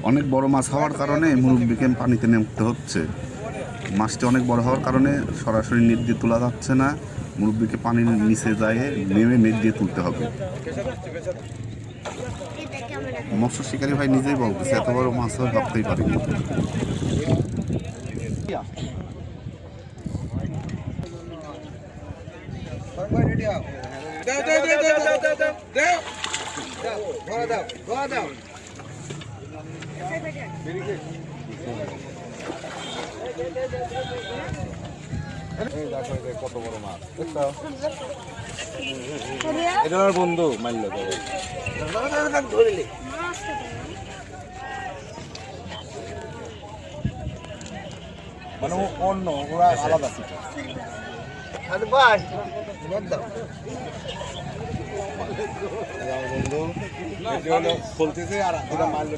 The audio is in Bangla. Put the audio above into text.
অনেক বড় মাছ হওয়ার কারণে মুরব্বিকে পানিতে নামতে হচ্ছে। মাছটি অনেক বড় হওয়ার কারণে সরাসরি নেট দিয়ে তোলা যাচ্ছে না, মুরব্বিকে পানির নিচে যায় নেমে নেট দিয়ে তুলতে হবে। মৎস্য শিকারী ভাই নিজেই বলতেছে এত বড় মাছ হয় ভাবতেই পারিনি। কত বড় মাছ এটা বন্ধু মারল মানে অন্য ওরা আলাদা বন্ধু বলতেছে আর ওরা মারল।